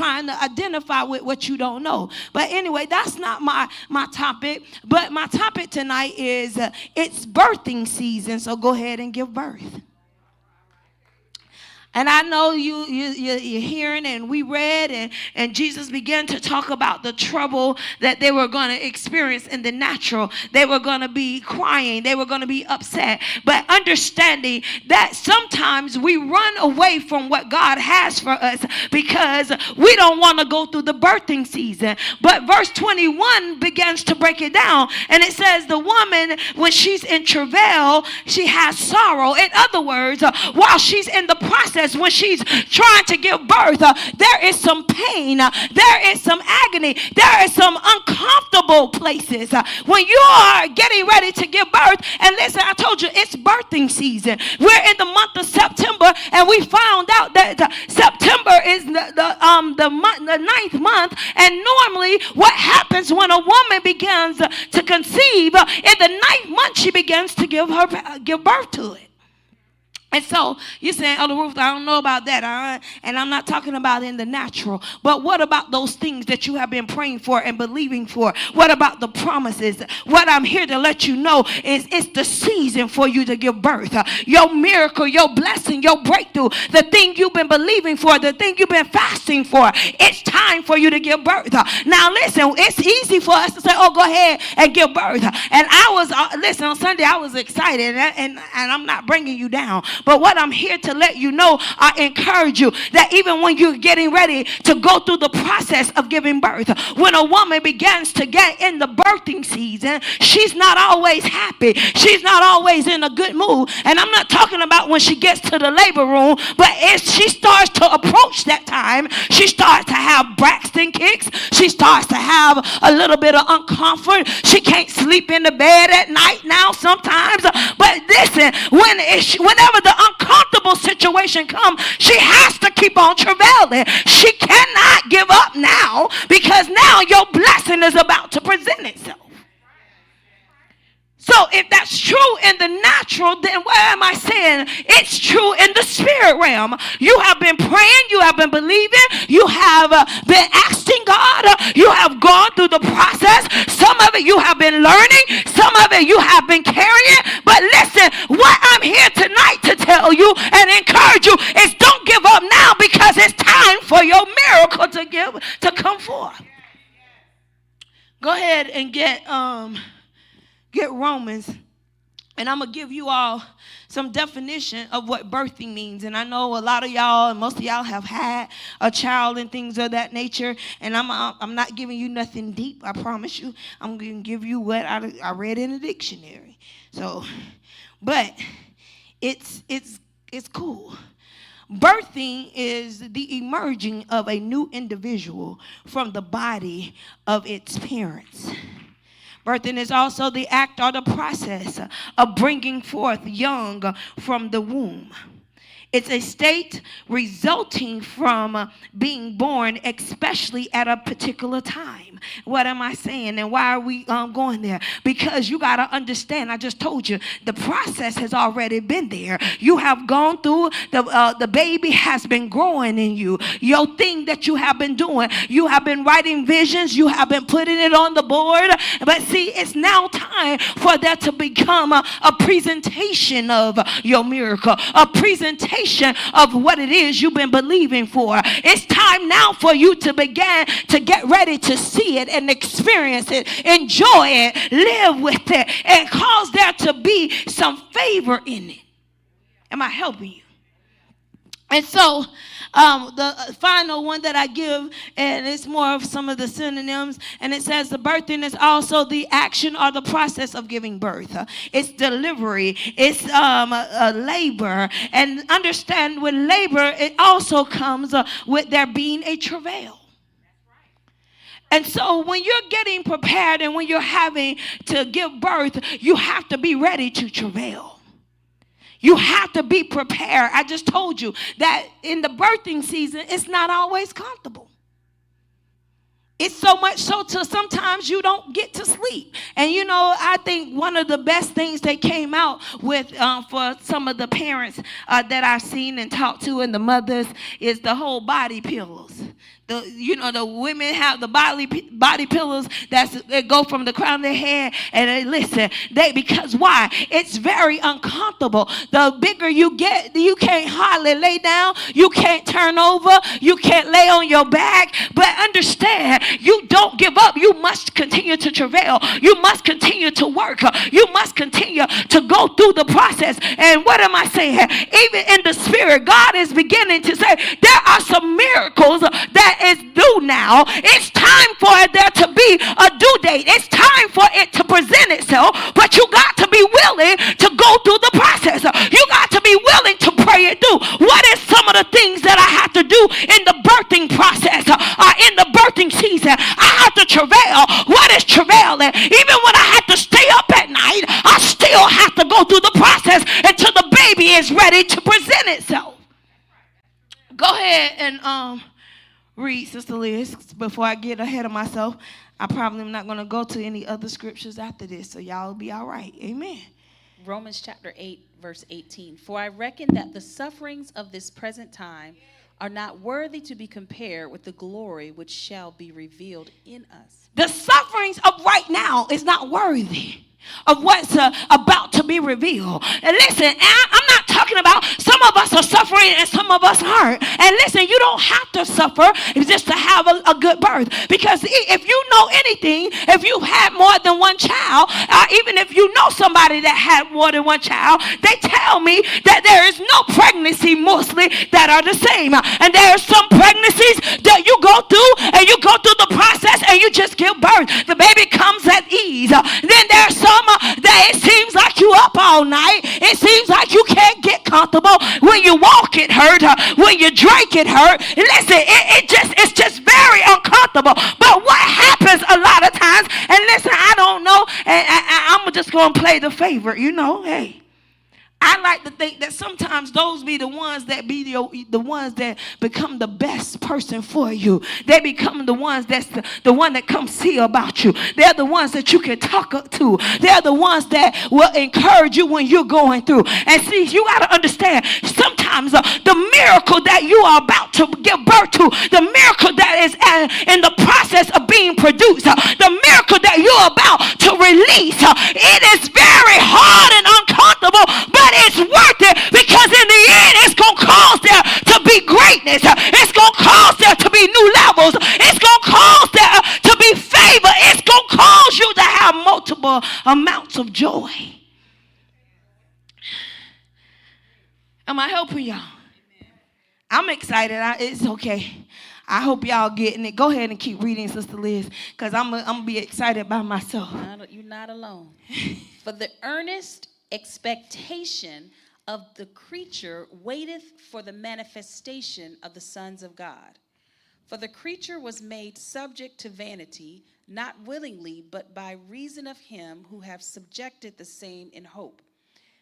trying to identify with what you don't know. But anyway, that's not my topic. But my topic tonight is it's birthing season. So go ahead and give birth. And I know you're hearing, and we read, and Jesus began to talk about the trouble that they were going to experience in the natural. They were going to be crying. They were going to be upset. But understanding that sometimes we run away from what God has for us because we don't want to go through the birthing season. But verse 21 begins to break it down. And it says the woman, when she's in travail, she has sorrow. In other words, while she's in the process, when she's trying to give birth, there is some pain, there is some agony, there is some uncomfortable places when you are getting ready to give birth. And listen, I told you it's birthing season. We're in the month of September, and we found out that September is the ninth month. And normally what happens when a woman begins to conceive, in the ninth month she begins to give birth to it. And so you're saying, Elder Ruth, I don't know about that. And I'm not talking about in the natural. But what about those things that you have been praying for and believing for? What about the promises? What I'm here to let you know is it's the season for you to give birth. Your miracle, your blessing, your breakthrough, the thing you've been believing for, the thing you've been fasting for. It's time for you to give birth. Now listen, it's easy for us to say, oh, go ahead and give birth. And I was, listen, on Sunday I was excited, and I'm not bringing you down. But what I'm here to let you know, I encourage you that even when you're getting ready to go through the process of giving birth, when a woman begins to get in the birthing season, she's not always happy. She's not always in a good mood. And I'm not talking about when she gets to the labor room, but as she starts to approach that time, she starts to have Braxton kicks. She starts to have a little bit of uncomfort. She can't sleep in the bed at night now sometimes. But listen, whenever the uncomfortable situation comes, she has to keep on travailing. She cannot give up now, because now your blessing is about to present itself. So if that's true in the natural, then what am I saying? It's true in the spirit realm. You have been praying. You have been believing. You have been asking God. You have gone through the process. Some of it you have been learning. Some of it you have been carrying. But listen, what I'm here tonight to tell you and encourage you is don't give up now, because it's time for your miracle to come forth. Go ahead and get Romans, and I'm going to give you all some definition of what birthing means. And I know a lot of y'all, and most of y'all have had a child and things of that nature, and I'm not giving you nothing deep, I promise you. I'm going to give you what I read in the dictionary. So, but it's cool. Birthing is the emerging of a new individual from the body of its parents. Birthing is also the act or the process of bringing forth young from the womb. It's a state resulting from being born, especially at a particular time. What am I saying? And why are we going there? Because you got to understand, I just told you, the process has already been there. You have gone through, the baby has been growing in you. Your thing that you have been doing, you have been writing visions, you have been putting it on the board. But see, it's now time for that to become a presentation of your miracle, a presentation of what it is you've been believing for. It's time now for you to begin to get ready to see it and experience it, enjoy it, live with it, and cause there to be some favor in it. Am I helping you? And so the final one that I give, and it's more of some of the synonyms, and it says the birthing is also the action or the process of giving birth. It's delivery. It's labor. And understand, with labor, it also comes with there being a travail. And so when you're getting prepared and when you're having to give birth, you have to be ready to travail. You have to be prepared. I just told you that in the birthing season, it's not always comfortable. It's so much so to sometimes you don't get to sleep. And you know, I think one of the best things they came out with for some of the parents that I've seen and talked to and the mothers is the whole body pillows. The women have the body pillows that go from the crown of their head, and because why? It's very uncomfortable. The bigger you get, you can't hardly lay down, you can't turn over, you can't lay on your back. But understand, you don't give up. You must continue to travail. You must continue to work. You must continue to go through the process. And what am I saying? Even in the spirit, God is beginning to say there are some miracles that is due now. It's time for there to be a due date. It's time for it to present itself, but you got to be willing to go through the process. You got to be willing to pray it through. What is some of the things that I have to do in the birthing process, in the birthing season? I have to travail. What is travailing? Even when I have to stay up at night, I still have to go through the process until the baby is ready to present itself. Go ahead and read, Sister Liz, before I get ahead of myself. I probably am not going to go to any other scriptures after this, so y'all will be all right. Amen. Romans chapter 8, verse 18. For I reckon that the sufferings of this present time are not worthy to be compared with the glory which shall be revealed in us. The sufferings of right now is not worthy of what's about to be revealed. And listen, I'm not talking about some of us are suffering and some of us aren't. And listen, you don't have to suffer just to have a good birth. Because if you know anything, if you've had more than one child, even if you know somebody that had more than one child, they tell me that there is no pregnancy mostly that are the same. And there are some pregnancies that you go through and you go through the process and you just give birth. The baby comes at ease. Then there's some that it seems like you up all night. It seems like you can't get comfortable. When you walk, it hurt. When you drink, it hurt. Listen, it's just very uncomfortable. But what happens a lot of times, and listen, I don't know, and I'm just going to play the favorite, hey. I like to think that sometimes those be the ones that the ones that become the best person for you. They become the ones that's the one that comes see about you. They're the ones that you can talk to. They're the ones that will encourage you when you're going through. And see, you got to understand, sometimes the miracle that you are about to give birth to, the miracle that is in the process of being produced, the miracle that you're about to release, it is very hard and uncomfortable, but it's worth it, because in the end it's going to cause there to be greatness. It's going to cause there to be new levels. It's going to cause there to be favor. It's going to cause you to have multiple amounts of joy. Am I helping y'all? I'm excited. It's okay. I hope y'all getting it. Go ahead and keep reading, Sister Liz, because I'm going to be excited by myself. You're not alone. For the earnest expectation of the creature waiteth for the manifestation of the sons of God. For the creature was made subject to vanity, not willingly, but by reason of him who hath subjected the same in hope.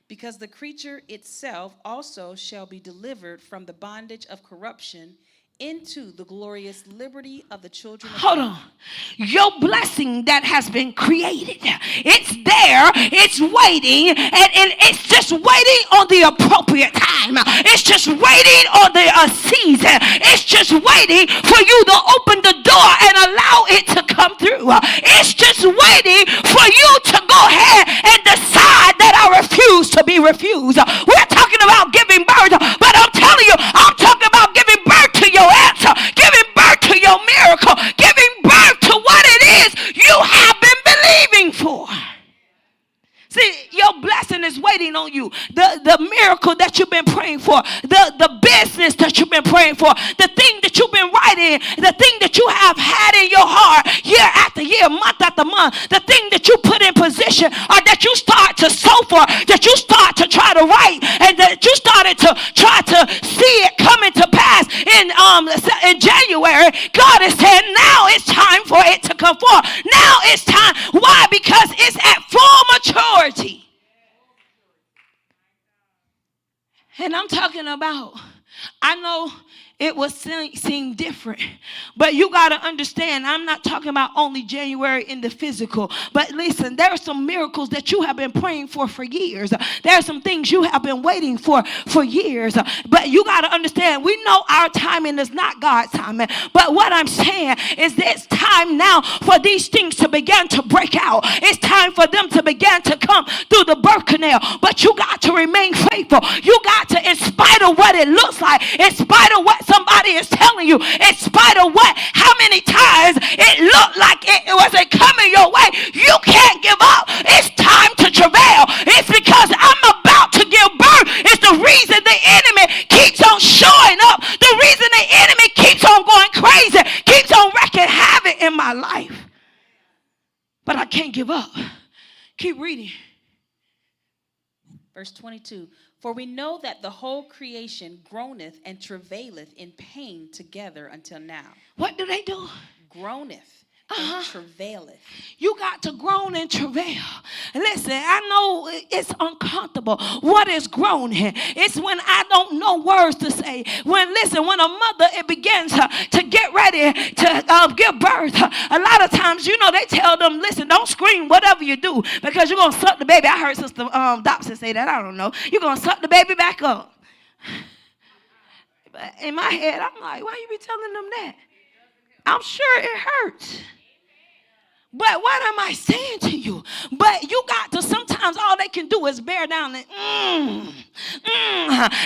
Because the creature itself also shall be delivered from the bondage of corruption into the glorious liberty of the children of God. Hold on. Your blessing that has been created, it's there, it's waiting, and it's just waiting on the appropriate time. It's just waiting on the season. It's just waiting for you to open the door and allow it to come through. It's just waiting for you to go ahead and decide that I refuse to be refused. We're talking about giving birth, but I'm telling you, I'm talking about giving birth to your answer, giving birth to your miracle, giving birth to what it is you have been believing for. See, your blessing is waiting on you. The miracle that you've been praying for, the business that you've been praying for, the thing that you've been writing, the thing that you have had in your heart year after year, month after month, the thing that you put in position, or that you start to sow for, that you start to try to write, and that you started to try to see it coming to pass in January. God is saying now it's time for it to come forth. Now it's time. Why? Because it's at full maturity. And I'm talking about, I know it will seem different. But you got to understand, I'm not talking about only January in the physical. But listen, there are some miracles that you have been praying for years. There are some things you have been waiting for years. But you got to understand, we know our timing is not God's timing. But what I'm saying is that it's time now for these things to begin to break out. It's time for them to begin to come through the birth canal. But you got to remain faithful. You got to, in spite of what it looks like, in spite of what somebody is telling you, in spite of how many times it looked like it wasn't coming your way, you can't give up. It's time to travail. It's because I'm about to give birth. It's the reason the enemy keeps on showing up. The reason the enemy keeps on going crazy, keeps on wreaking havoc in my life. But I can't give up. Keep reading. Verse 22. For we know that the whole creation groaneth and travaileth in pain together until now. What do they do? Groaneth and travaileth. You got to groan and travail. Listen, I know it's uncomfortable. What is groaning? It's when I don't know words to say. When a mother, it begins to get ready to give birth. A lot of times, they tell them, listen, don't scream whatever you do because you're going to suck the baby. I heard Sister Dobson say that. I don't know. You're going to suck the baby back up. But in my head, I'm like, why you be telling them that? I'm sure it hurts. But what am I saying to you? But you got to, sometimes all they can do is bear down and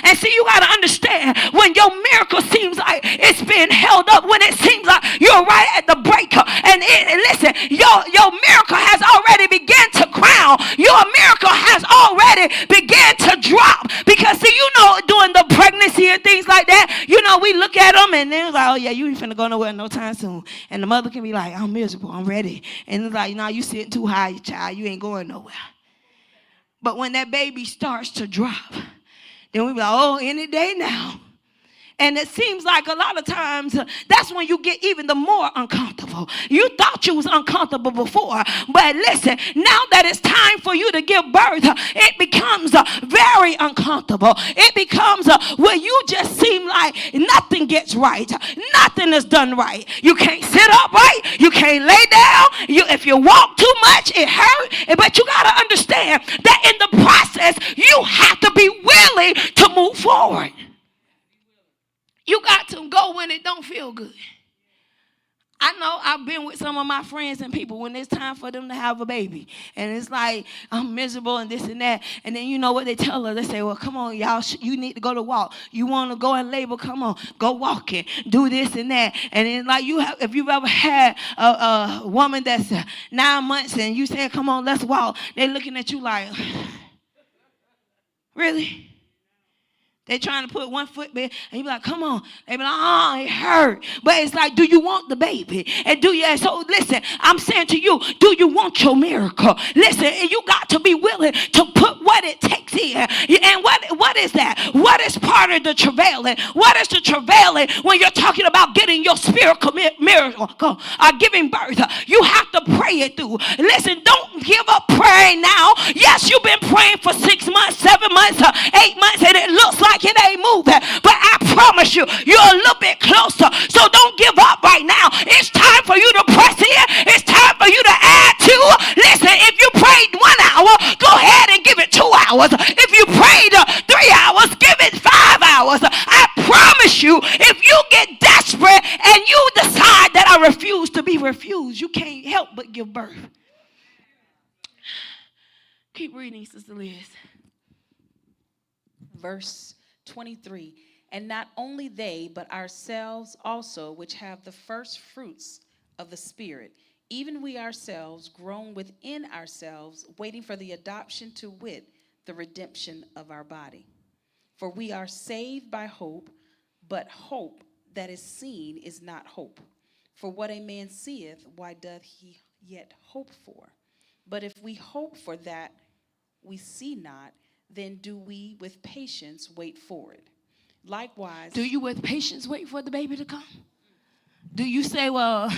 And see, you got to understand, when your miracle seems like it's being held up, when it seems like you're right at the breaker, and listen, your miracle has already begun to crown. Your miracle has already begun to drop. Because see, during the pregnancy and things like that, we look at them and they're like, oh yeah, you ain't finna go nowhere no time soon. And the mother can be like, I'm miserable, I'm ready. And it's like, no, you sitting too high, child, you ain't going nowhere. But when that baby starts to drop, then we be like, oh, any day now. And it seems like a lot of times that's when you get even the more uncomfortable. You thought you was uncomfortable before. But listen, now that it's time for you to give birth, it becomes very uncomfortable. It becomes where you just seem like nothing gets right. Nothing is done right. You can't sit up right. You can't lay down. If you walk too much, it hurts. But you got to understand that in the process, you have to be willing to move forward. You got to go when it don't feel good. I know I've been with some of my friends and people when it's time for them to have a baby. And it's like, I'm miserable and this and that. And then you know what they tell her? They say, well, come on, y'all, you need to go to walk. You want to go and labor? Come on, go walking. Do this and that. And then like if you've ever had a woman that's 9 months and you say, come on, let's walk. They're looking at you like, really? They're trying to put one foot there, and you be like, come on. They be like, oh, it hurt. But it's like, do you want the baby? And so listen, I'm saying to you, do you want your miracle? Listen, you got to be willing to put what it takes in. And what is that? What is part of the travailing? What is the travailing when you're talking about getting your spiritual miracle, giving birth? You have to pray it through. Listen, don't give up praying now. Yes, you've been praying for 6 months, 7 months, 8 months, and it looks like it ain't moving, but I promise you, you're a little bit closer. So don't give up right now. It's time for you to press in. It's time for you to add to. Listen, if you prayed 1 hour, go ahead and give it 2 hours. If you prayed 3 hours, give it 5 hours. I promise you, if you get desperate and you decide that I refuse to be refused, you can't help but give birth. Keep reading, Sister Liz. Verse 23, and not only they, but ourselves also, which have the first fruits of the Spirit, even we ourselves groan within ourselves, waiting for the adoption, to wit, the redemption of our body. For we are saved by hope, but hope that is seen is not hope. For what a man seeth, why doth he yet hope for? But if we hope for that we see not, then do we with patience wait for it. Likewise. Do you with patience wait for the baby to come? do you say, well,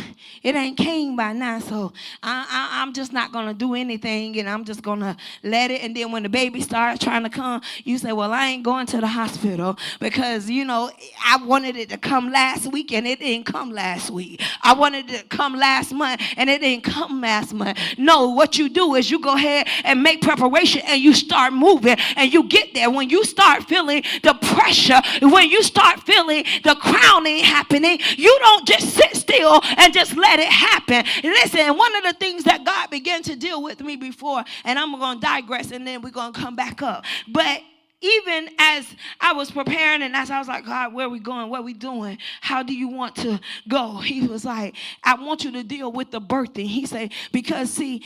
it ain't came by now, so I'm just not going to do anything, and I'm just going to let it. And then when the baby starts trying to come, you say, well, I ain't going to the hospital because, I wanted it to come last week, and it didn't come last week. I wanted it to come last month, and it didn't come last month. No, what you do is you go ahead and make preparation, and you start moving, and you get there. When you start feeling the pressure, when you start feeling the crowning happening, you don't just sit still and just let it happen. Listen, one of the things that God began to deal with me before, and I'm going to digress and then we're going to come back up. But even as I was preparing and as I was like, God, where are we going? What are we doing? How do you want to go? He was like, I want you to deal with the birthing. He said, because see,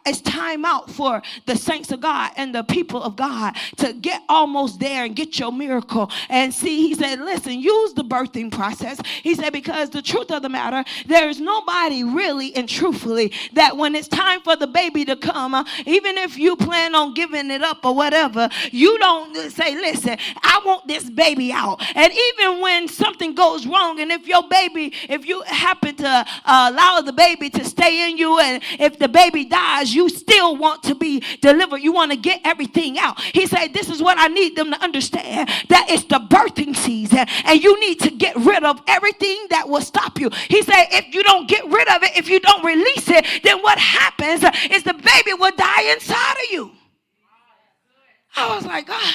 it's time out for the saints of God and the people of God to get almost there and get your miracle. And see, he said, listen, use the birthing process. He said, because the truth of the matter, there is nobody really and truthfully that when it's time for the baby to come, even if you plan on giving it up or whatever, you don't say, listen, I want this baby out. And even when something goes wrong, and if you happen to allow the baby to stay in you, and if the baby dies, you still want to be delivered. You want to get everything out. He said, this is what I need them to understand, that it's the birthing season, and you need to get rid of everything that will stop you. He said, if you don't get rid of it, if you don't release it, then what happens is the baby will die inside of you. I was like, God.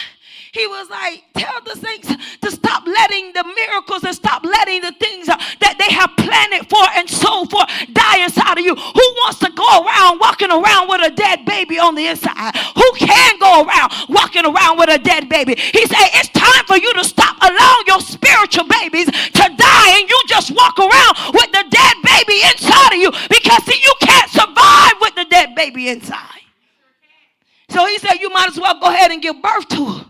He was like, tell the saints to stop letting the miracles and stop letting the things that they have planted for and sold for die inside of you. Who wants to go around walking around with a dead baby on the inside? Who can go around walking around with a dead baby? He said, it's time for you to stop allowing your spiritual babies to die and you just walk around with the dead baby inside of you, because see, you can't survive with the dead baby inside. So he said, you might as well go ahead and give birth to her.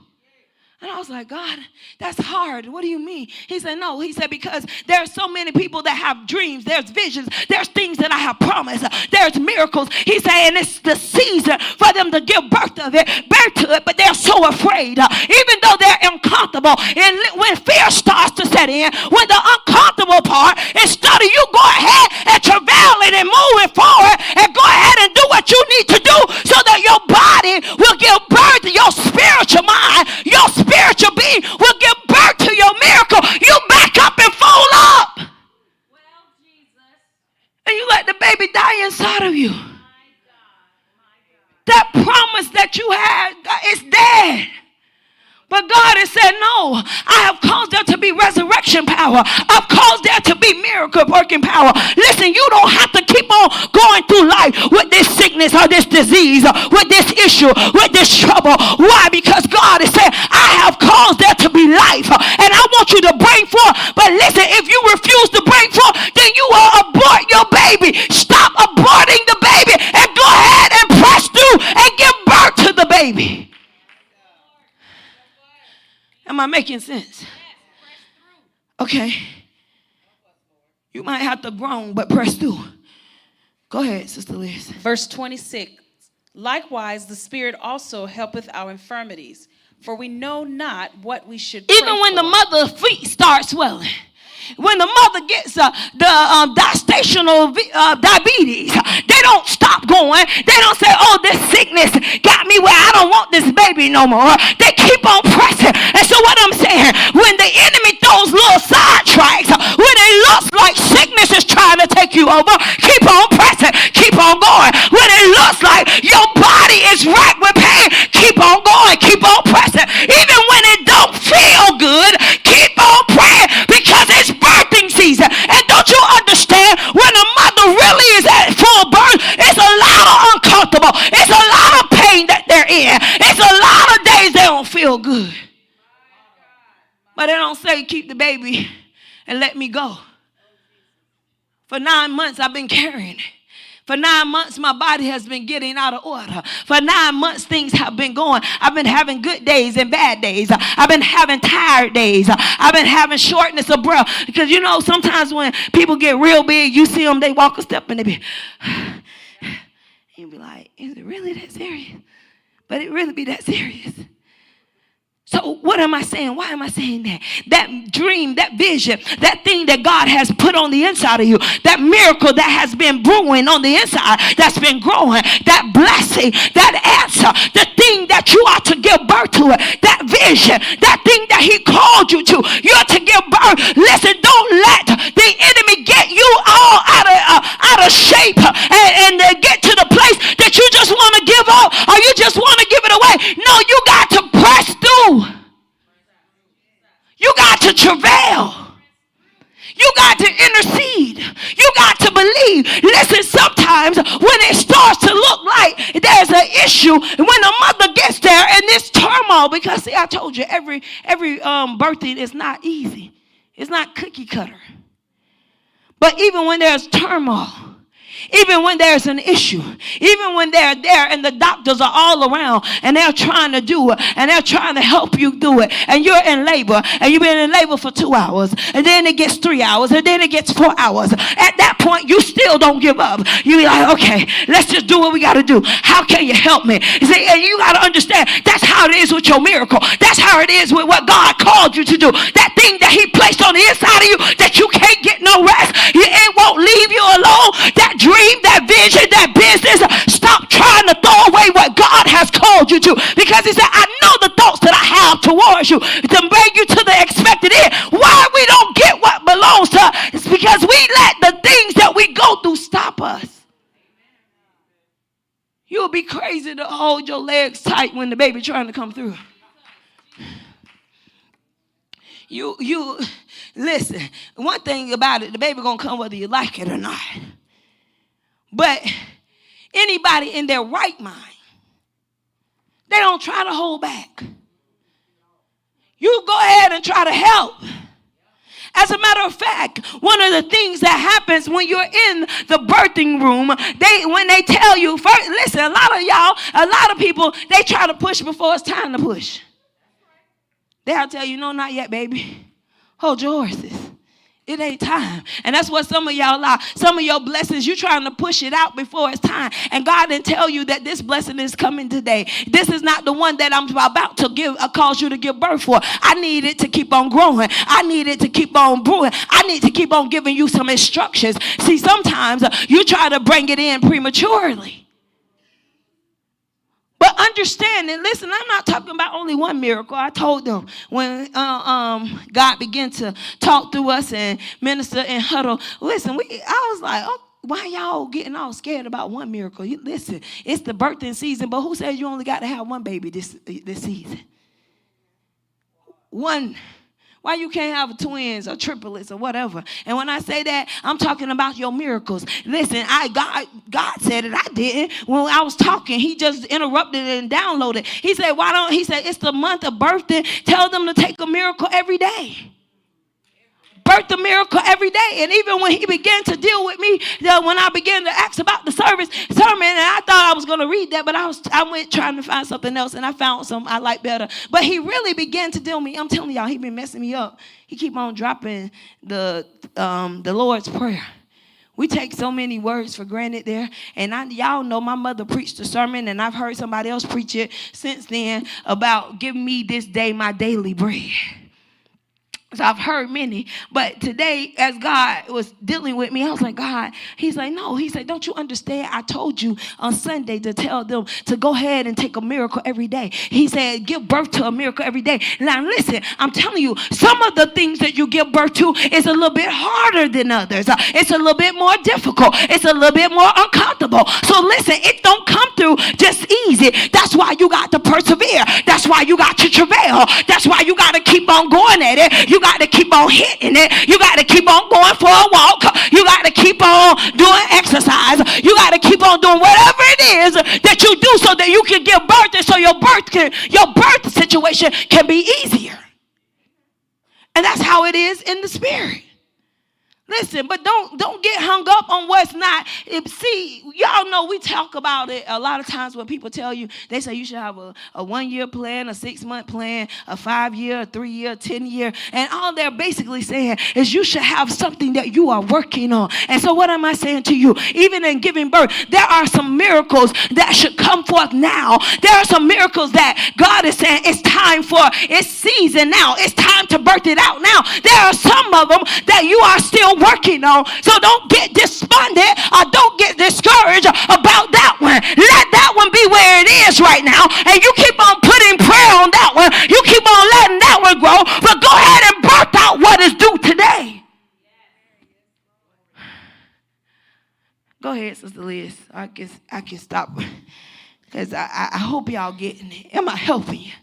And I was like, God, that's hard. What do you mean? He said, no. He said, because there are so many people that have dreams. There's visions. There's things that I have promised. There's miracles. He said, and it's the season for them to give birth to it, but they're so afraid. Even though they're uncomfortable. And when fear starts to set in, when the uncomfortable part, instead of you go ahead and travailing and moving forward and go ahead and do what you need to do so that your body will give birth to your spiritual mind, your spiritual being will give birth to your miracle. You back up and fold up. Well, Jesus. And you let the baby die inside of you. My God. That promise that you had is dead. But God has said, no, I have caused there to be resurrection power. I've caused there to be miracle working power. Listen, you don't have to keep on going through life with this sickness or this disease, or with this issue, with this trouble. Why? Because God has said, I have caused there to be life, and I want you to bring forth. But listen, if you refuse to bring forth, then you will abort your baby. Stop aborting the baby and go ahead and press through and give birth to the baby. Am I making sense? Okay. You might have to groan, but press through. Go ahead, Sister Liz. Verse 26. Likewise, the Spirit also helpeth our infirmities, for we know not what we should pray Even when for. the mother's feet start swelling. When the mother gets the gestational diabetes, they don't stop going. They don't say, oh, this sickness got me where I don't want this baby no more. They keep on pressing. And so what I'm saying, when the enemy throws little sidetracks, when it looks like sickness is trying to take you over, keep on pressing, keep on going. When it looks like your body is racked with pain, keep on going, keep on pressing. Even when it don't feel good, keep on praying, because it's birthing season. And don't you understand, when a mother really is at full birth, it's a lot of uncomfortable, it's a lot of pain that they're in, it's a lot of days they don't feel good. But they don't say keep the baby and let me go. For 9 months I've been carrying it. For 9 months, my body has been getting out of order. For 9 months, things have been going. I've been having good days and bad days. I've been having tired days. I've been having shortness of breath. Because, sometimes when people get real big, you see them, they walk a step and they be, and you be like, is it really that serious? But it really be that serious. So what am I saying? Why am I saying that? That dream, that vision, that thing that God has put on the inside of you, that miracle that has been brewing on the inside, that's been growing, that blessing, that answer, the thing that you are to give birth to, that vision, that thing that he called you to, you're to give birth. Listen, don't let the enemy get you all out of shape and get to the place that you just want to give up or you just want to give it away. No, you got to press through. You got to travail. You got to intercede. You got to believe. Listen, sometimes when it starts to look like there's an issue, when a mother gets there and this turmoil, because see, I told you every birthing is not easy. It's not cookie cutter. But even when there's turmoil, even when there's an issue, even when they're there and the doctors are all around and they're trying to do it and they're trying to help you do it, and you're in labor and you've been in labor for 2 hours and then it gets 3 hours and then it gets 4 hours. At that point, you still don't give up. You be like, okay, let's just do what we got to do. How can you help me? You see, and you got to understand that's how it is with your miracle. That's how it is with what God called you to do. That thing that he placed on the inside of you that you can't get no rest. It won't leave you alone. That dream, that vision, that business, stop trying to throw away what God has called you to, because he said, I know the thoughts that I have towards you to bring you to the expected end. Why we don't get what belongs to us is because we let the things that we go through stop us. You'll be crazy to hold your legs tight when the baby trying to come through. You listen, one thing about it, the baby gonna come whether you like it or not. But anybody in their right mind, they don't try to hold back. You go ahead and try to help. As a matter of fact, one of the things that happens when you're in the birthing room, when they tell you, first, listen, a lot of people, they try to push before it's time to push. They'll tell you, no, not yet, baby. Hold your horses. It ain't time. And that's what some of y'all are. Some of your blessings, you trying to push it out before it's time. And God didn't tell you that this blessing is coming today. This is not the one that I'm about to cause you to give birth for. I need it to keep on growing. I need it to keep on brewing. I need to keep on giving you some instructions. See, sometimes you try to bring it in prematurely. But understand and listen, I'm not talking about only one miracle. I told them when God began to talk through us and minister and huddle. Listen, I was like, oh, why y'all getting all scared about one miracle? Listen, it's the birthing season, but who says you only got to have one baby this season? One. Why you can't have twins or triplets or whatever? And when I say that, I'm talking about your miracles. Listen, God said it. I didn't. When I was talking, he just interrupted and downloaded. He said, he said, it's the month of birthday. Tell them to take a miracle every day. Birth a miracle every day. And even when he began to deal with me, when I began to ask about the sermon, and I thought I was going to read that, but I went trying to find something else, and I found some I like better. But he really began to deal with me. I'm telling y'all, he been messing me up. He keep on dropping the Lord's Prayer. We take so many words for granted there. And y'all know my mother preached a sermon, and I've heard somebody else preach it since then about give me this day my daily bread. So I've heard many, but today as God was dealing with me, I was like, God, he's like, no, he said, don't you understand? I told you on Sunday to tell them to go ahead and take a miracle every day. He said, give birth to a miracle every day. Now listen, I'm telling you, some of the things that you give birth to is a little bit harder than others. It's a little bit more difficult. It's a little bit more uncomfortable. So listen, it don't come through just easy. That's why you got to persevere. That's why you got to travail. That's why you got to keep on going at it. You got to keep on hitting it. You got to keep on going for a walk. You got to keep on doing exercise. You got to keep on doing whatever it is that you do so that you can give birth, and so your birth situation can be easier. And that's how it is in the spirit. Listen, but don't get hung up on what's not. See, y'all know we talk about it a lot of times when people tell you, they say you should have a 1-year plan, a 6-month plan, a 5-year, a 3-year, 10-year. And all they're basically saying is you should have something that you are working on. And so what am I saying to you? Even in giving birth, there are some miracles that should come forth now. There are some miracles that God is saying it's time for. It's season now. It's time to birth it out now. There are some of them that you are still working on. So don't get despondent or don't get discouraged about that one. Let that one be where it is right now. And you keep on putting prayer on that one. You keep on letting that one grow. But go ahead and birth out what is due today. Go ahead, Sister Liz. I can stop. Because I hope y'all getting it. Am I helping you?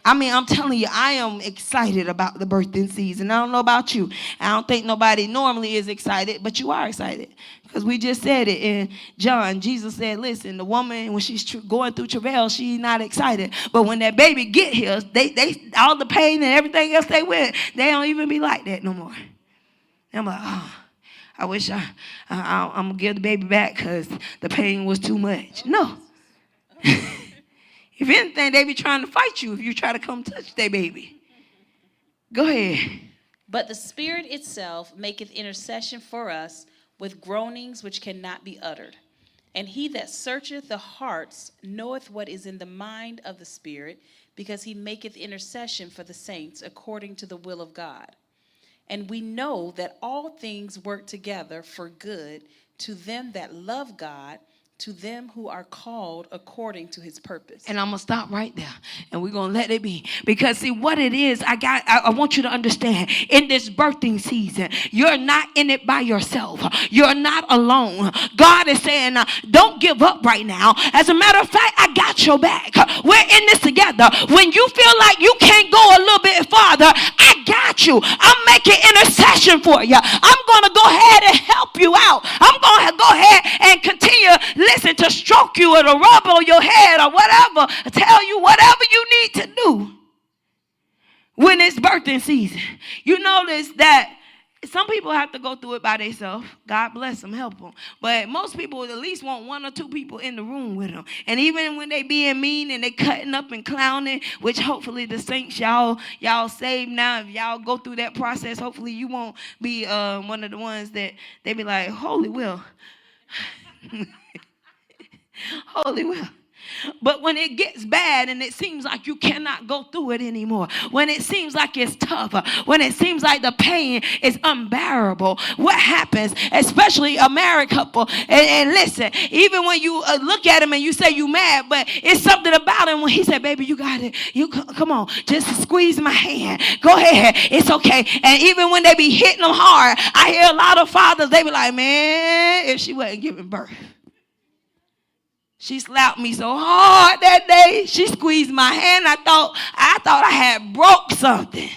I mean, I'm telling you, I am excited about the birthing season. I don't know about you. I don't think nobody normally is excited, but you are excited. Because we just said it in John. Jesus said, listen, the woman, when she's going through travail, she's not excited. But when that baby get here, they all the pain and everything else they went, they don't even be like that no more. I'm like, oh, I wish I'm going to give the baby back because the pain was too much. No. If anything, they be trying to fight you if you try to come touch their baby. Go ahead. But the Spirit itself maketh intercession for us with groanings which cannot be uttered. And he that searcheth the hearts knoweth what is in the mind of the Spirit, because he maketh intercession for the saints according to the will of God. And we know that all things work together for good to them that love God, to them who are called according to his purpose. And I'm going to stop right there. And we're going to let it be. Because see what it is, I want you to understand. In this birthing season, you're not in it by yourself. You're not alone. God is saying, don't give up right now. As a matter of fact, I got your back. We're in this together. When you feel like you can't go a little bit farther, I got you. I'm making intercession for you. I'm going to go ahead and help you out. I'm going to go ahead and continue, listen, to stroke you or to rub on your head or whatever, tell you whatever you need to do when it's birthing season. You notice that some people have to go through it by themselves. God bless them, help them. But most people at least want 1 or 2 people in the room with them. And even when they being mean and they cutting up and clowning, which hopefully the saints, y'all saved now. If y'all go through that process, hopefully you won't be one of the ones that they be like, holy will. Holy will. But when it gets bad and it seems like you cannot go through it anymore, when it seems like it's tough, when it seems like the pain is unbearable, what happens, especially a married couple, and listen, even when you look at him and you say you mad, but it's something about him when he said, baby, you got it. You come on, just squeeze my hand. Go ahead. It's okay. And even when they be hitting them hard, I hear a lot of fathers, they be like, man, if she wasn't giving birth. She slapped me so hard that day. She squeezed my hand. I thought I had broke something.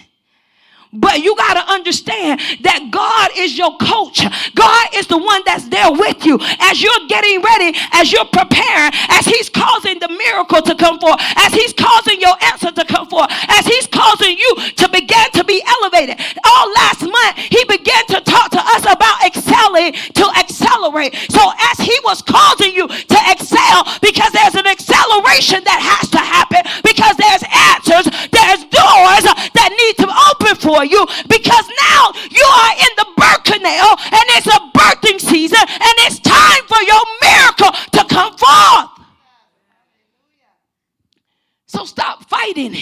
But you got to understand that God is your coach. God is the one that's there with you as you're getting ready, as you're preparing, as he's causing the miracle to come forth, as he's causing your answer to come forth, as he's causing you to begin to be elevated. All last month, he began to talk to us about excelling to accelerate. So as he was causing you to excel, because there's an acceleration that has to happen, because there's answers, there's doors that need to open for you, because now you are in the birth canal and it's a birthing season and it's time for your miracle to come forth. So stop fighting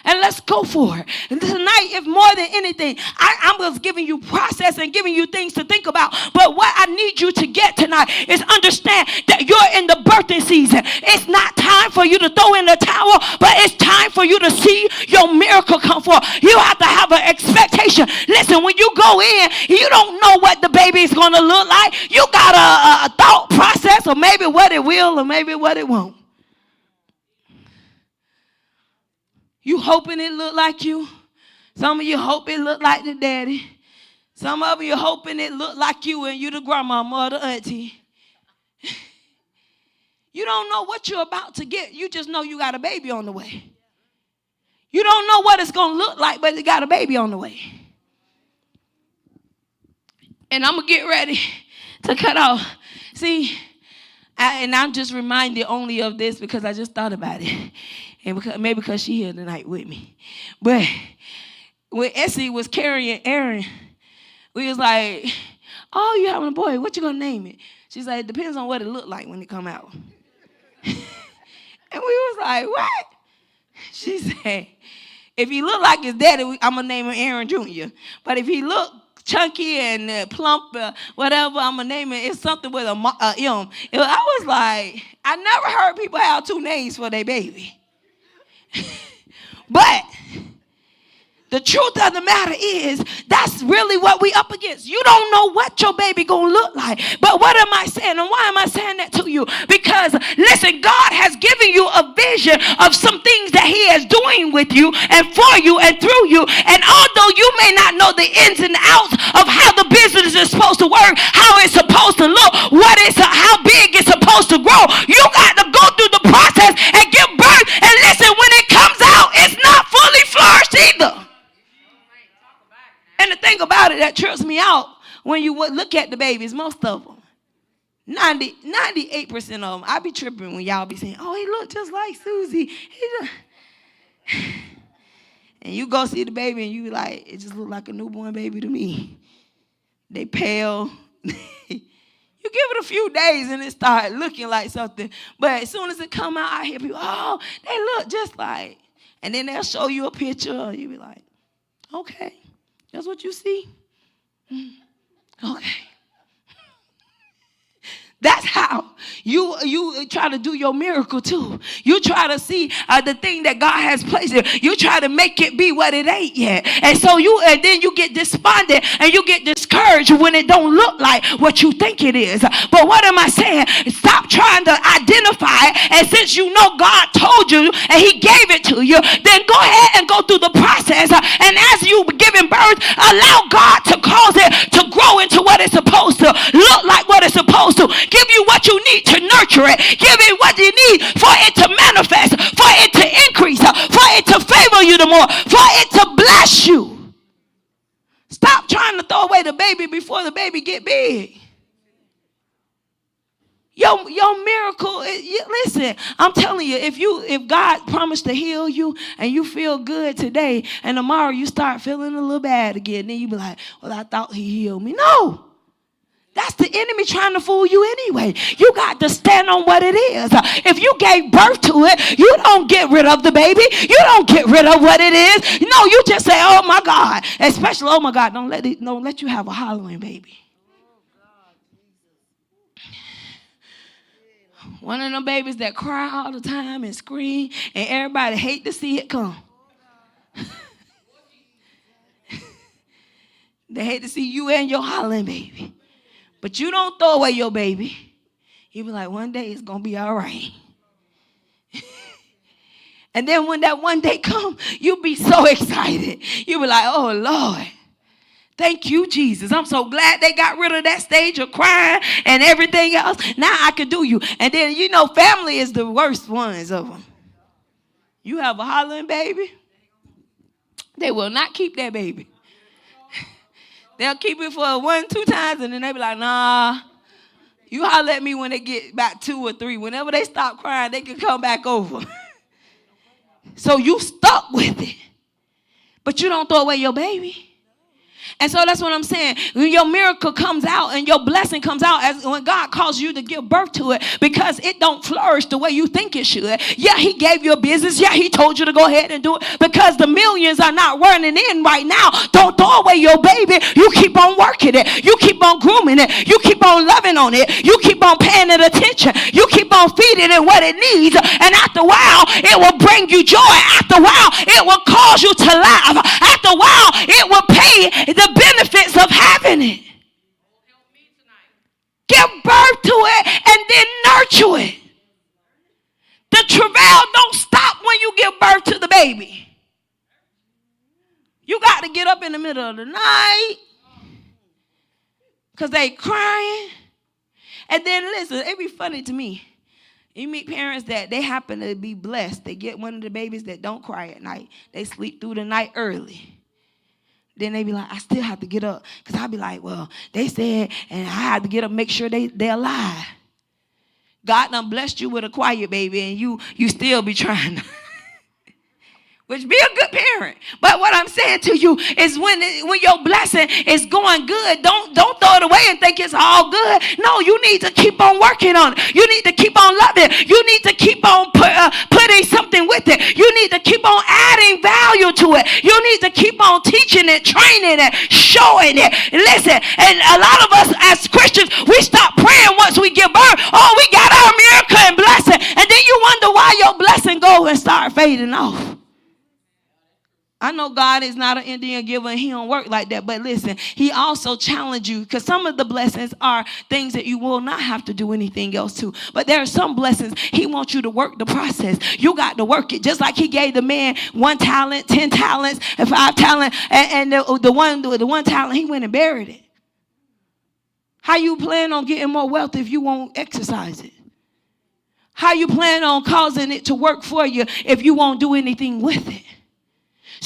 and let's go for it. And tonight, if more than anything, I'm just giving you process and giving you things to think about. But what I need you to get tonight is understand that you're in the birthing season. It's not time for you to throw in the towel, but it's time for you to see your miracle come forth. You have to have an expectation. Listen, when you go in, you don't know what the baby is going to look like. You got a thought process of maybe what it will or maybe what it won't. You hoping it look like you. Some of you hope it look like the daddy. Some of you hoping it look like you and you the grandmama or the auntie. You don't know what you're about to get. You just know you got a baby on the way. You don't know what it's going to look like, but you got a baby on the way. And I'm going to get ready to cut off. See, and I'm just reminded only of this because I just thought about it. And maybe because she here tonight with me. But when Essie was carrying Aaron, we was like, oh, you having a boy. What you going to name it? She's like, it depends on what it looked like when it come out. And we was like, what? She said, if he look like his daddy, I'm going to name him Aaron Jr. But if he look chunky and plump, whatever, I'm going to name it. It's something with a M. I was like, I never heard people have two names for their baby. But the truth of the matter is, that's really what we up against. You don't know what your baby gonna look like. But what am I saying? And why am I saying that to you? Because, listen, God has given you a vision of some things that he is doing with you and for you and through you. And although you may not know the ins and outs of how the business is supposed to work, how it's supposed to look, how big it's supposed to grow, you got to go through the process and give birth. And listen, when it comes out, it's not fully flourished either. And the thing about it that trips me out when you look at the babies, most of them, 98% of them, I be tripping when y'all be saying, oh, he look just like Susie. And you go see the baby and you be like, it just look like a newborn baby to me. They pale. You give it a few days and it start looking like something. But as soon as it come out, I hear people, oh, they look just like. And then they'll show you a picture. You be like, okay. That's what you see? Okay. That's how you try to do your miracle too. You try to see the thing that God has placed there. You try to make it be what it ain't yet. And so then you get despondent and you get discouraged when it don't look like what you think it is. But what am I saying? Stop trying to identify it. And since you know God told you and he gave it to you, then go ahead and go through the process. And as you giving birth, allow God to cause it to grow into what it's supposed to look like, what it's supposed to. Give you what you need to nurture it. Give it what you need for it to manifest, for it to increase, for it to favor you the more, for it to bless you. Stop trying to throw away the baby before the baby get big. Your miracle, listen, I'm telling you, if God promised to heal you and you feel good today and tomorrow you start feeling a little bad again, then you be like, well, I thought he healed me. No. That's the enemy trying to fool you anyway. You got to stand on what it is. If you gave birth to it, you don't get rid of the baby. You don't get rid of what it is. No, you just say, oh my God. Especially, oh my God, don't let you have a hollering baby. One of them babies that cry all the time and scream and everybody hate to see it come. They hate to see you and your hollering baby. But you don't throw away your baby. You be like, one day it's going to be all right. And then when that one day come, you be so excited. You be like, oh, Lord. Thank you, Jesus. I'm so glad they got rid of that stage of crying and everything else. Now I can do you. And then, family is the worst ones of them. You have a hollering baby, they will not keep that baby. They'll keep it for 1-2 times, and then they be like, nah, you holler at me when they get back 2 or 3. Whenever they stop crying, they can come back over. So you stuck with it. But you don't throw away your baby. And so that's what I'm saying. When your miracle comes out and your blessing comes out, as when God calls you to give birth to it, because it don't flourish the way you think it should. Yeah, he gave you a business. Yeah, he told you to go ahead and do it because the millions are not running in right now. Don't throw away your baby. You keep on working it. You keep on grooming it. You keep on loving on it. You keep on paying it attention. You keep on feeding it what it needs. And after a while, it will bring you joy. After a while, it will cause you to laugh. After a while, it will pay the benefits of having it. Give birth to it and then nurture it. The travail don't stop when you give birth to the baby. You got to get up in the middle of the night because they crying. And then listen, it be funny to me. You meet parents that they happen to be blessed. They get one of the babies that don't cry at night. They sleep through the night early. Then they be like, I still have to get up. Because I be like, well, they said, and I had to get up, make sure they're alive. God done blessed you with a quiet baby, and you still be trying to. Which be a good parent. But what I'm saying to you is when your blessing is going good, don't throw it away and think it's all good. No, you need to keep on working on it. You need to keep on loving it. You need to keep on putting something with it. You need to keep on adding value to it. You need to keep on teaching it, training it, showing it. Listen, and a lot of us as Christians, we stop praying once we give birth. Oh, we got our miracle and blessing. And then you wonder why your blessing go and start fading off. I know God is not an Indian giver and he don't work like that. But listen, he also challenged you because some of the blessings are things that you will not have to do anything else to. But there are some blessings he wants you to work the process. You got to work it. Just like he gave the man 1 talent, 10 talents, and 5 talents. And the one talent, he went and buried it. How you plan on getting more wealth if you won't exercise it? How you plan on causing it to work for you if you won't do anything with it?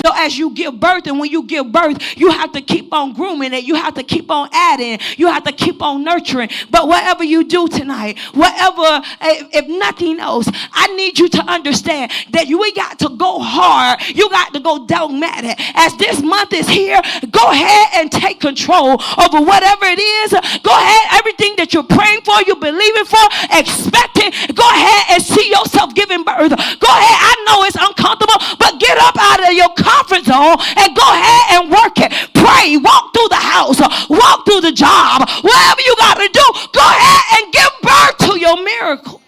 So as you give birth, and when you give birth, you have to keep on grooming it. You have to keep on adding. You have to keep on nurturing. But whatever you do tonight, if nothing else, I need you to understand that we got to go hard. You got to go dogmatic. As this month is here, go ahead and take control over whatever it is. Go ahead, everything that you're praying for, you're believing for, expecting. Go ahead and see yourself giving birth. Go ahead. I know it's uncomfortable, but get up out of your comfort zone and go ahead and work it. Pray, walk through the house, walk through the job, whatever you got to do, go ahead and give birth to your miracle.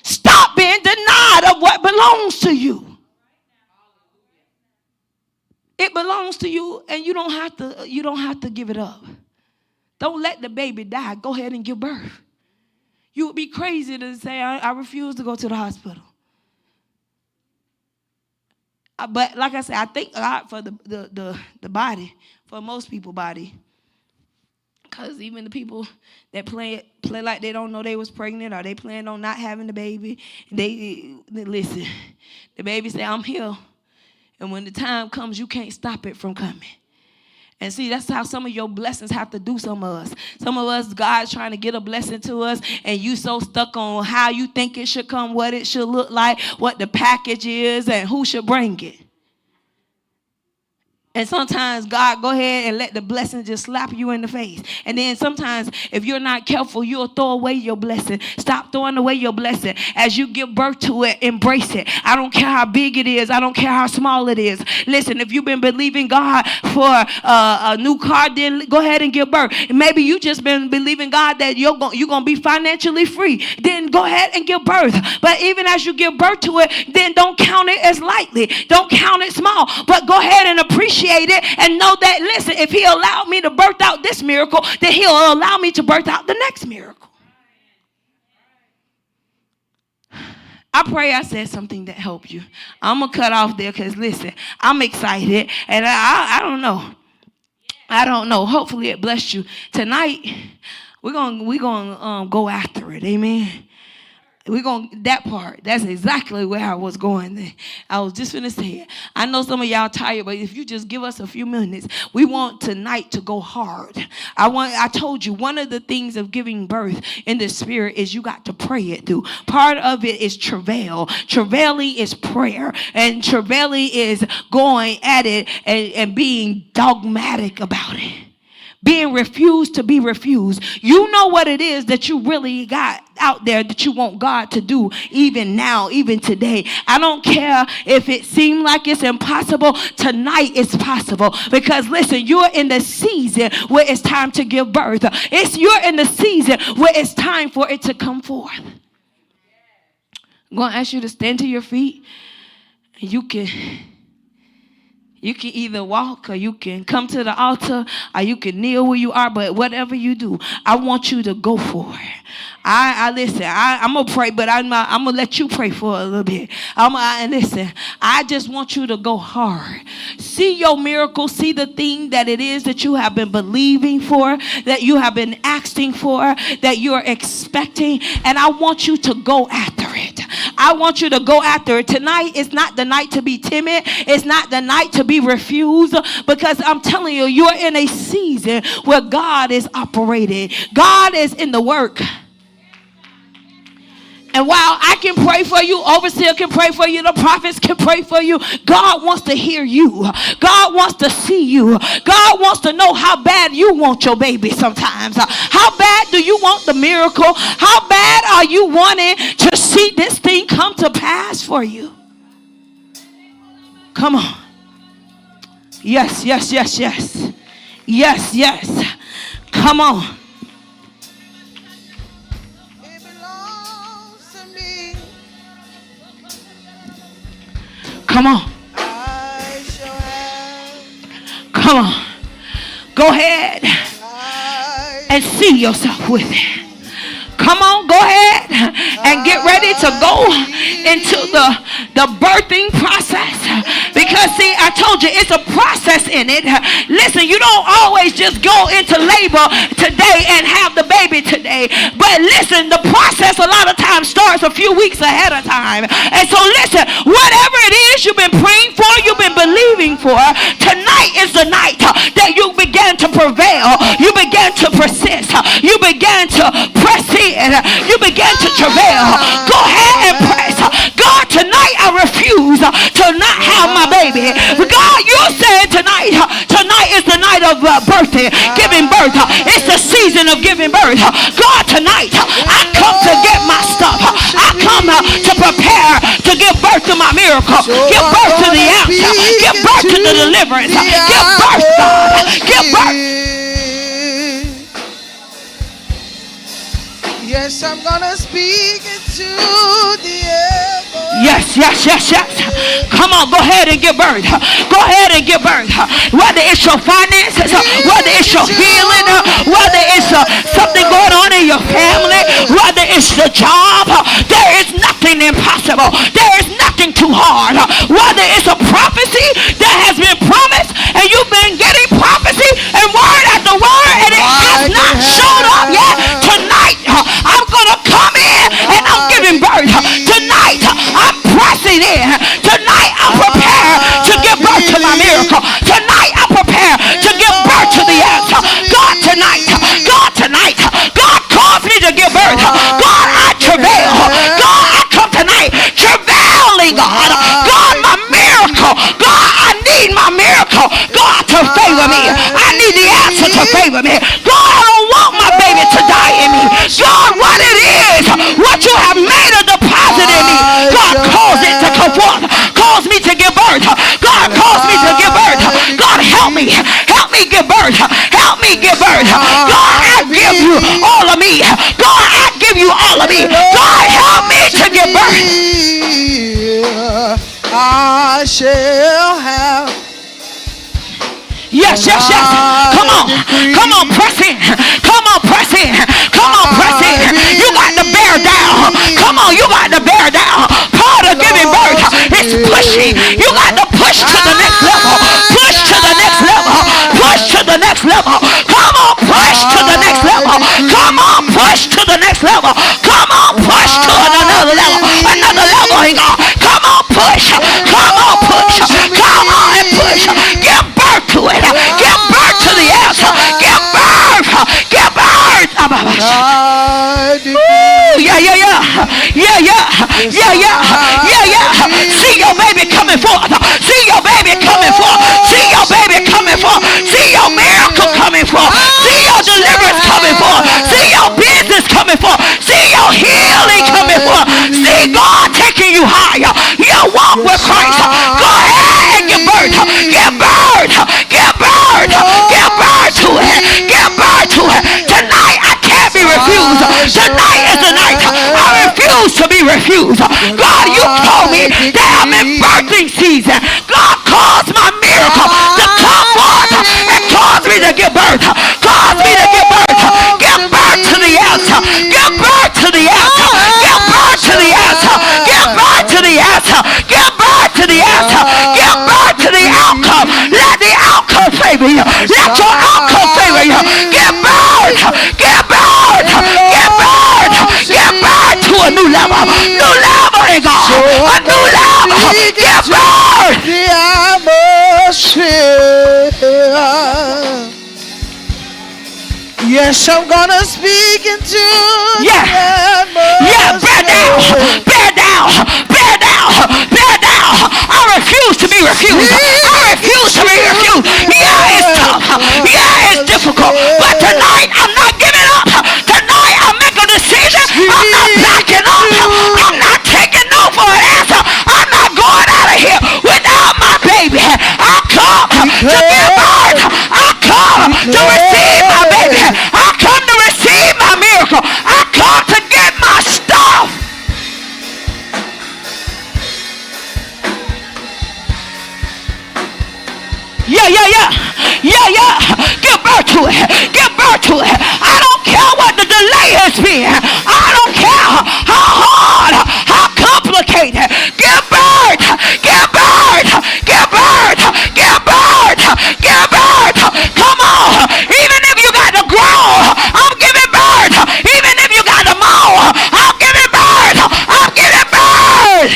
Stop being denied of what belongs to you. It belongs to you, and you don't have to give it up. Don't let the baby die. Go ahead and give birth. You would be crazy to say, I refuse to go to the hospital. But like I said, I thank God for the body, for most people's body. Because even the people that play like they don't know they was pregnant or they plan on not having the baby, they listen, the baby say, I'm here. And when the time comes, you can't stop it from coming. And see, that's how some of your blessings have to do some of us. Some of us, God's trying to get a blessing to us, and you so stuck on how you think it should come, what it should look like, what the package is, and who should bring it. And sometimes God go ahead and let the blessing just slap you in the face. And then sometimes if you're not careful, you'll throw away your blessing. Stop throwing away your blessing. As you give birth to it, embrace it. I don't care how big it is. I don't care how small it is. Listen, if you've been believing God for a new car, then go ahead and give birth. Maybe you just been believing God that you're going to be financially free. Then go ahead and give birth. But even as you give birth to it, then don't count it as lightly. Don't count it small. But go ahead and appreciate it and know that, listen, if he allowed me to birth out this miracle, then he'll allow me to birth out the next miracle. I pray I said something that helped you. I'm going to cut off there because, listen, I'm excited, and I don't know. I don't know. Hopefully it blessed you. Tonight, we're gonna go after it. Amen. That part, that's exactly where I was going. I was just going to say it. I know some of y'all tired, but if you just give us a few minutes, we want tonight to go hard. I told you, one of the things of giving birth in the spirit is you got to pray it through. Part of it is travail. Travailing is prayer. And travailing is going at it and being dogmatic about it. Being refused to be refused. You know what it is that you really got out there that you want God to do even now, even today. I don't care if it seemed like it's impossible. Tonight it's possible. Because listen, you're in the season where it's time to give birth. You're in the season where it's time for it to come forth. I'm going to ask you to stand to your feet. You can either walk, or you can come to the altar, or you can kneel where you are. But whatever you do, I want you to go for it. Listen, I'm going to pray, but I'm going to let you pray for a little bit. Listen, I just want you to go hard. See your miracle. See the thing that it is that you have been believing for, that you have been asking for, that you're expecting. And I want you to go after it. I want you to go after it. Tonight is not the night to be timid. It's not the night to be refused, because I'm telling you, you're in a season where God is operating. God is in the work. And while I can pray for you, overseer can pray for you, the prophets can pray for you, God wants to hear you. God wants to see you. God wants to know how bad you want your baby sometimes. How bad do you want the miracle? How bad are you wanting to see this thing come to pass for you? Come on. Yes, yes, yes, yes. Yes, yes. Come on. Come on. Come on. Go ahead and see yourself with it. Come on, go ahead and get ready to go into the birthing process. Because see, I told you it's a process in it. Listen, you don't always just go into labor today and have the baby today. But listen, the process a lot of times starts a few weeks ahead of time. And so listen, whatever it is you've been praying for, you've been believing for, tonight is the night that you begin to prevail. You begin to persist. You begin to press in. You begin to travail. Go ahead and press. God, tonight I refuse to not have my baby. God, you said tonight is the night of birthing, giving birth. It's the season of giving birth. God, tonight I come to get my stuff. I come to prepare to give birth to my miracle. Give birth to the answer. Give birth to the deliverance. Give birth, God. Give birth. Yes, I'm gonna speak it to the air. Yes, yes, yes, yes. Come on, go ahead and give birth. Go ahead and give birth. Whether it's your finances, whether it's your healing, whether it's something going on in your family, whether it's the job, there is nothing impossible. There is nothing too hard. Whether it's a prophecy that has been promised and you've been getting prophecy and word after word and it has not shown up yet, tonight I'm going to come in and I'm giving birth. Tonight I'm pressing in. Tonight I'm prepared to give birth to my miracle. Tonight I'm prepared to give birth to the answer. God, tonight, God calls me to give birth. God, I travail. God, I come tonight travailing, God. God, my miracle. God, I need my miracle. God, to favor me. I need the answer to favor me. God, I don't want my baby to die in me. God, what it is, what you have made a deposit in me, God, cause it to come forth. Cause me to give birth. God, cause me to give birth. God, help me. Help me give birth. Help me give birth. God, I give you all of me. God, I give you all of me. God, help me to give birth. I shall have. Yes, yes, yes. Come on. Come on, press in. Come on, press in. Come on, press in. You got to bear down. Come on, you got to bear down. Part of giving birth is pushing. You got to push to the next level. Push to the next level. Push to the next level. Come on, push to the next level. Come on, push to the next level. Come on, push to another level. Another level. Come on, push. Come on, push. Come on and push. Give birth to it. Give birth to the answer. Give birth. Give birth. Yeah, yeah, yeah. Yeah, yeah. Yeah, yeah. Yeah, yeah. See your baby coming forth. See your baby coming forth. See your baby coming forth. See your miracle coming forth. See your deliverance coming forth. See your business coming forth. See your healing coming forth. See God taking you higher. Your walk with Christ. Go ahead and give birth. Give birth. Give birth. Give birth to it. Give birth to it. Tonight I can't be refused. Tonight is the night. I refuse to be refused. God, you told me that I'm in birthing season. God, cause my miracle to come forth and cause me to give birth. Cause me to give birth. Give birth to the answer. Give birth to the answer. Give birth to the answer. Give birth to the answer. Give birth to the answer. Give birth to the outcome. Let the outcome favor you. Let your outcome favor you. Give birth. Give birth. Give birth. Give birth to a new level. New level in God. So I'm gonna speak into Yeah. the Yeah, bear down, bear down, bear down, bear down. I refuse to be refused. I refuse to be refused. Yeah, it's tough. Yeah, it's difficult. But tonight, I'm not giving up. Tonight, I make a decision. I'm not backing up. I'm not taking no for an answer. I'm not going out of here without my baby. I come to give birth. I come to receive my baby. I come to receive my miracle. I come to get my stuff. Yeah, yeah, yeah. Yeah, yeah. Give birth to it. Give birth to it. I don't care what the delay has been. I don't care how hard, how complicated. Give birth. Give birth. Give birth. Give birth. Give birth. Come on. Even if you got to grow, I'm giving birth. Even if you got to mow, I'm giving birth. I'm giving birth.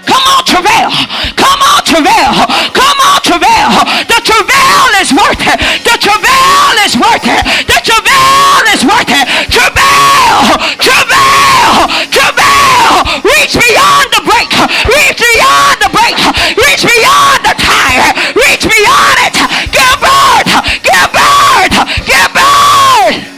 Come on, travail. Come on, travail. Come on, travail. The travail is worth it. The travail is worth it. The travail is worth it. Travail. Travail. Travail. Reach beyond the break. Reach beyond the break. Reach beyond the tire. Reach beyond it. Give birth. Give birth. Give birth.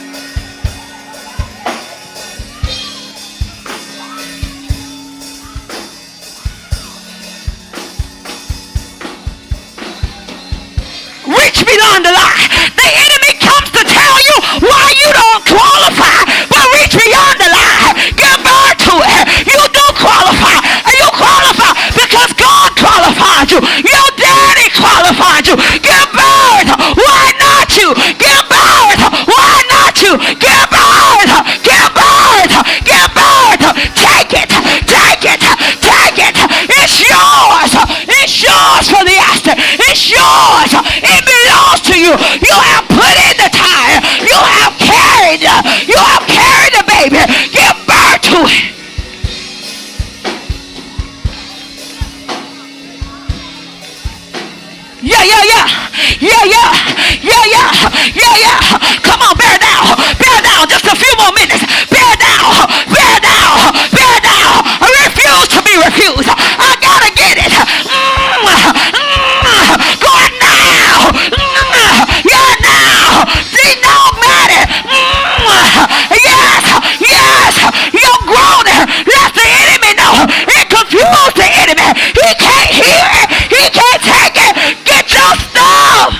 Reach beyond the lie. The enemy comes to tell you why you don't qualify, but reach beyond the lie. Give birth to it. You do qualify, and you qualify because God qualified you. Your daddy qualified you. Give birth. Why not you? Give birth. Why not you? Give birth. Give birth. Give birth. Take it. Take it. Take it. It's yours. It's yours for the asking. It's yours. It belongs to you. You have put in the time. You have carried. You have carried the baby. Give birth to it. Yeah, yeah, yeah. Yeah, yeah. Yeah, yeah. Yeah, yeah. Come on, bear down. Bear down. Just a few more minutes. Bear down. Bear down. Bear down. I refuse to be refused. I gotta get it. Going now. Yeah, now. See, no matter. Yes. Yes. You're groaning. Let the enemy know. It confused the enemy. He can't hear it. He can't take it. Get your stuff.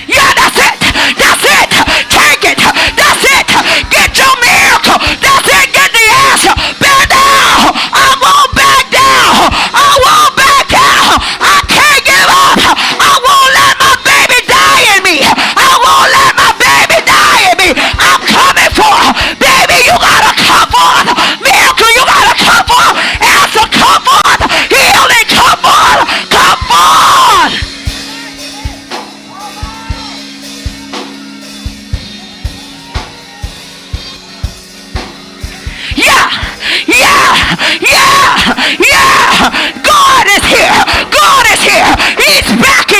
Yeah, that's it. That's it. Take it. That's it. Get your miracle. That's it. Get the answer. Bear down. I won't back down. I won't back down. I can't give up. I won't let my baby die in me. I won't let my baby die in me. I'm coming for her. Baby, you gotta come forth. Miracle, you gotta come forth. Answer, come forth. Healing, come forth. Come forth. Yeah, yeah, yeah, yeah. God is here. God is here. He's backing